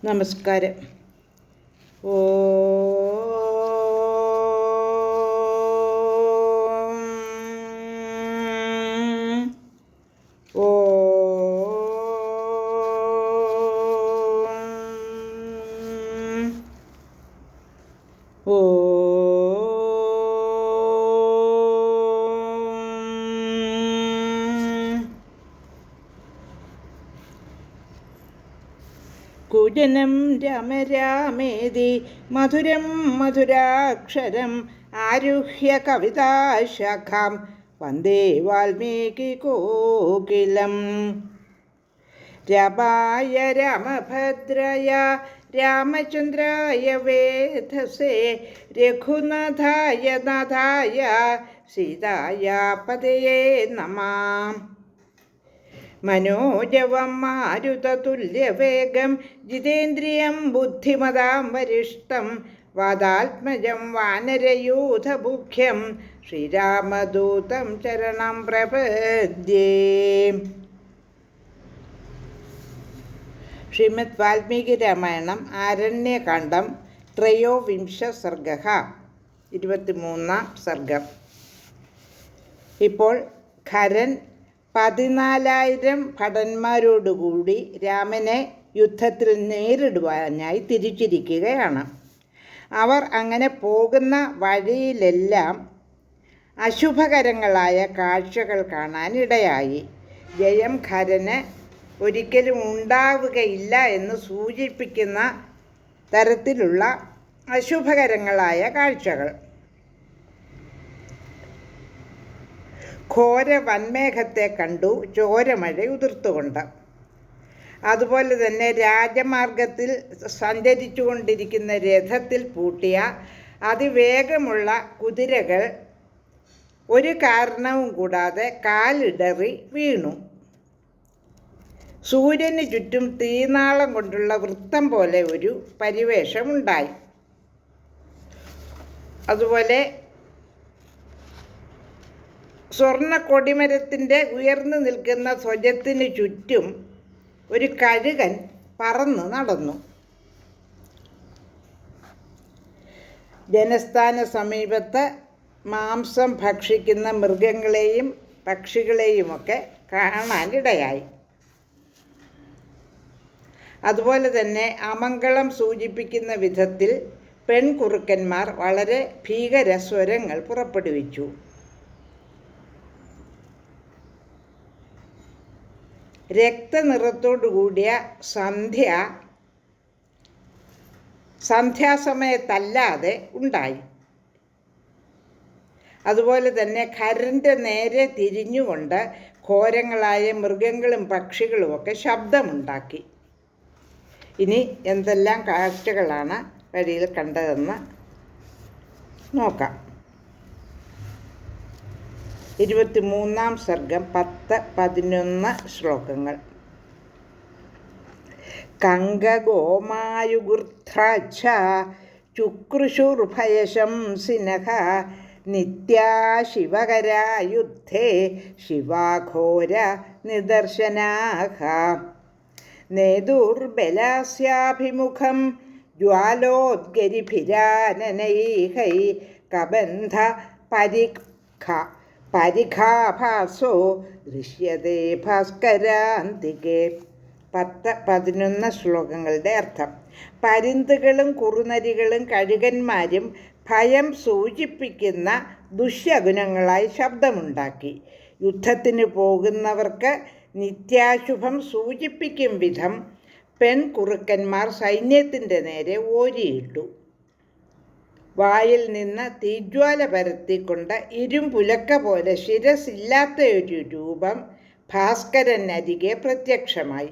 നമസ്കാരം. ഓ ഓ ഓ കുജനം രാമ രാമേതി മധുരം മധുരാക്ഷരം ആരുഹ്യ കവിതാശാഖാം വന്ദേ വാൽമീകി കോകിലം. രമായ രാമഭദ്രയ രാമചന്ദ്രായ വേധസേ രഘുനാഥായ നാഥായ സീതായ പതയേ നമഃ. മനോജവം മാരുതതുല്യവേഗം ജിതേന്ദ്രിയം ബുദ്ധിമതാം വരിഷ്ഠം വാതാത്മജം വാനരയൂഥമുഖ്യം ശ്രീരാമദൂതം ചരണം പ്രപദ്യേ. ശ്രീമദ് വാൽമീകി രാമായണം ആരണ്യകാണ്ഡം ത്രയോവിംശ സർഗഃ 23-ാം സർഗം. ഇപ്പോൾ ഖരൻ 14,000 ഭടന്മാരോടുകൂടി രാമനെ യുദ്ധത്തിൽ നേരിടുവാനായി തിരിച്ചിരിക്കുകയാണ്. അവർ അങ്ങനെ പോകുന്ന വഴിയിലെല്ലാം അശുഭകരങ്ങളായ കാഴ്ചകൾ കാണാനിടയായി. ജയം ഖരന് ഒരിക്കലും ഉണ്ടാവുകയില്ല എന്ന് സൂചിപ്പിക്കുന്ന തരത്തിലുള്ള അശുഭകരങ്ങളായ കാഴ്ചകൾ. ഘോര വന്മേഘത്തെ കണ്ടു ചോരമഴ ഉതിർത്തുകൊണ്ട്. അതുപോലെ തന്നെ രാജമാർഗത്തിൽ സഞ്ചരിച്ചു കൊണ്ടിരിക്കുന്ന രഥത്തിൽ പൂട്ടിയ അതിവേഗമുള്ള കുതിരകൾ ഒരു കാരണവും കൂടാതെ കാലിടറി വീണു. സൂര്യന് ചുറ്റും തീനാളം കൊണ്ടുള്ള വൃത്തം പോലെ ഒരു പരിവേഷമുണ്ടായി. അതുപോലെ സ്വർണ്ണ കൊടിമരത്തിൻ്റെ ഉയർന്നു നിൽക്കുന്ന ധ്വജത്തിന് ചുറ്റും ഒരു കഴുകൻ പറന്നു നടന്നു. ജനസ്ഥാന സമീപത്ത് മാംസം ഭക്ഷിക്കുന്ന മൃഗങ്ങളെയും പക്ഷികളെയുമൊക്കെ കാണാനിടയായി. അതുപോലെ തന്നെ അമംഗളം സൂചിപ്പിക്കുന്ന വിധത്തിൽ പെൺകുറുക്കന്മാർ വളരെ ഭീകര സ്വരങ്ങൾ പുറപ്പെടുവിച്ചു. രക്തനിറത്തോടുകൂടിയ സന്ധ്യാസമയത്തല്ലാതെ ഉണ്ടായി. അതുപോലെ തന്നെ ഖരൻ്റെ നേരെ തിരിഞ്ഞുകൊണ്ട് ഘോരങ്ങളായ മൃഗങ്ങളും പക്ഷികളുമൊക്കെ ശബ്ദമുണ്ടാക്കി. ഇനി എന്തെല്ലാം കാഴ്ചകളാണ് വഴിയിൽ കണ്ടതെന്ന് നോക്കാം. 23-ാം സർഗം 10-11 ശ്ലോകങ്ങൾ. കങ്കഗോമായുഗുർത്രാച്ഛ ചുക്രുഷുർഭയശംസിനഃ നിത്യാ ശിവകരാ യുദ്ധേ ശിവാഘോര നിദർശനാഃ. നേതുർബലാസ്യാഭിമുഖം ജ്വാലോദ്ഗരിഭിരാനനൈഹൈ കബന്ധ പരിഖാഭാസോ ദൃശ്യതേ ഭാസ്കരാന്തികേ. 10-11 ശ്ലോകങ്ങളുടെ അർത്ഥം. പരുന്തുകളും കുറുനരികളും കഴുകന്മാരും ഭയം സൂചിപ്പിക്കുന്ന ദുശ്ശകുനങ്ങളായി ശബ്ദമുണ്ടാക്കി. യുദ്ധത്തിന് പോകുന്നവർക്ക് നിത്യാശുഭം സൂചിപ്പിക്കും വിധം പെൺകുറുക്കന്മാർ സൈന്യത്തിൻ്റെ നേരെ ഓരിയിട്ടു. വായിൽ നിന്ന് തീജ്വാല പരത്തിക്കൊണ്ട് ഇരുമ്പുലക്ക പോലെ ശിരസില്ലാത്ത ഒരു രൂപം ഭാസ്കരൻ അരികെ പ്രത്യക്ഷമായി.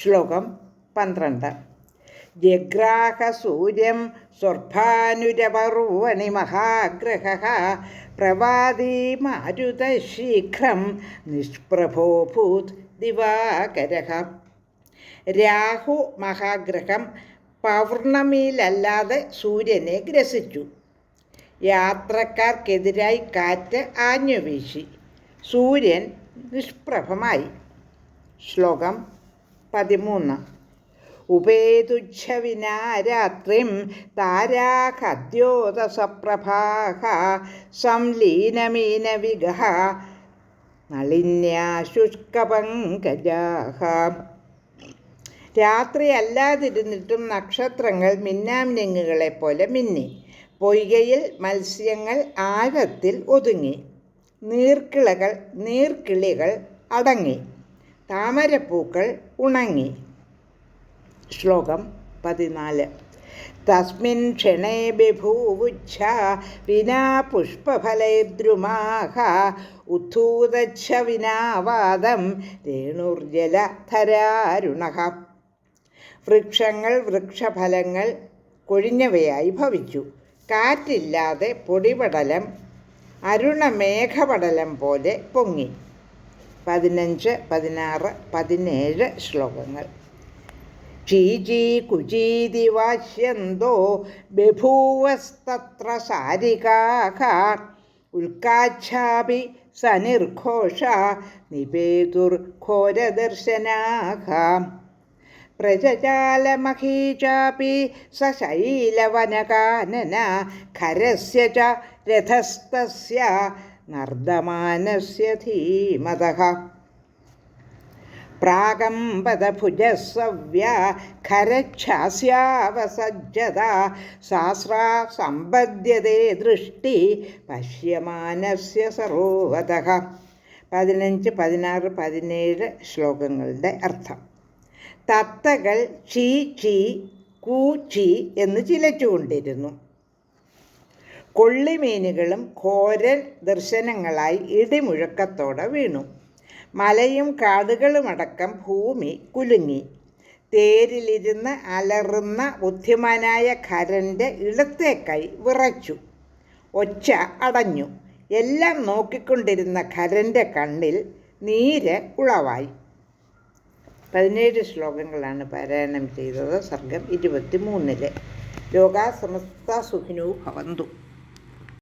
ശ്ലോകം 12. ജഗ്രാഹ സൂര്യം സ്വർഭാനുരപർവണി മഹാഗ്രഹഃ പ്രവാദീ മാരുതശീഘ്രം നിഷ്പ്രഭോഭൂത് ദിവാകരഃ. രാഹു മഹാഗ്രഹം പൗർണമിയിലല്ലാതെ സൂര്യനെ ഗ്രസിച്ചു. യാത്രക്കാർക്കെതിരായി കാറ്റ് ആഞ്ഞുവീശി. സൂര്യൻ നിഷ്പ്രഭമായി. ശ്ലോകം 13 ഉപേതുച്ഛവിനാ രാത്രിം താരാഹദ്യോതസപ്രഭാഃ സംലീനമീനവിഗഹ നളിന്യാ ശുഷ്കപങ്കജാഃ. രാത്രി അല്ലാതിരുന്നിട്ടും നക്ഷത്രങ്ങൾ മിന്നാമിനുങ്ങുകളെപ്പോലെ മിന്നി. പൊയ്കയിൽ മത്സ്യങ്ങൾ ആഴത്തിൽ ഒതുങ്ങി. നീർക്കിളികൾ അടങ്ങി. താമരപ്പൂക്കൾ ഉണങ്ങി. ശ്ലോകം 14. തസ്മിൻ ക്ഷണേ ബഭൂവുച്ഛ വിനാ പുഷ്പഫലൈർദ്രുമാഃ ഉദ്ധൂതച്ഛ വിനാ വാദം രേണുർജലധരാരുണഃ. വൃക്ഷങ്ങൾ വൃക്ഷഫലങ്ങൾ കൊഴിഞ്ഞവയായി ഭവിച്ചു. കാറ്റില്ലാതെ പൊടിപടലം അരുണമേഘപടലം പോലെ പൊങ്ങി. 15, 16, 17 ശ്ലോകങ്ങൾ. ചീചീ കുചീതി വാശ്യന്തോ ബഭൂവസ്തത്ര സാരികാഃ ഉൽക്കാച്ഛാപി സനിർഘോഷ നിപേതുർഘോരദർശനാഃ. പ്രജജാലമഹീ ചാപി സശൈലവനകാനന ഖരസ്യ ച രഥസ്തസ്യ നർദ്ദമാനസ്യ ധീമതഃ. പ്രാകമ്പദഭുജസവ്യ ഖരച്ഛാസ്യാവസജ്ജത സാസ്രാ സമ്പദ്യതേ ദൃഷ്ടി പശ്യമാനസ്യ സരോവതഃ. 15, 16, 17 ശ്ലോകങ്ങളുടെ അർത്ഥം. തത്തകൾ ചീ ചീ കൂച്ചി എന്ന് ചിലച്ചുകൊണ്ടിരുന്നു. കൊള്ളിമീനുകളും ഘോരൻ ദർശനങ്ങളായി ഇടിമുഴക്കത്തോടെ വീണു. മലയും കാടുകളുമടക്കം ഭൂമി കുലുങ്ങി. തേരിലിരുന്ന് അലറുന്ന ബുദ്ധിമാനായ ഖരൻ്റെ ഇടത്തെ കൈ വിറച്ചു. ഒച്ച അടഞ്ഞു. എല്ലാം നോക്കിക്കൊണ്ടിരുന്ന ഖരൻ്റെ കണ്ണിൽ നീര് ഉളവായി. 17 ശ്ലോകങ്ങളാണ് പാരായണം ചെയ്തത്. സർഗം 23. ലോകാ സമസ്ത സുഖിനോ ഭവന്തു.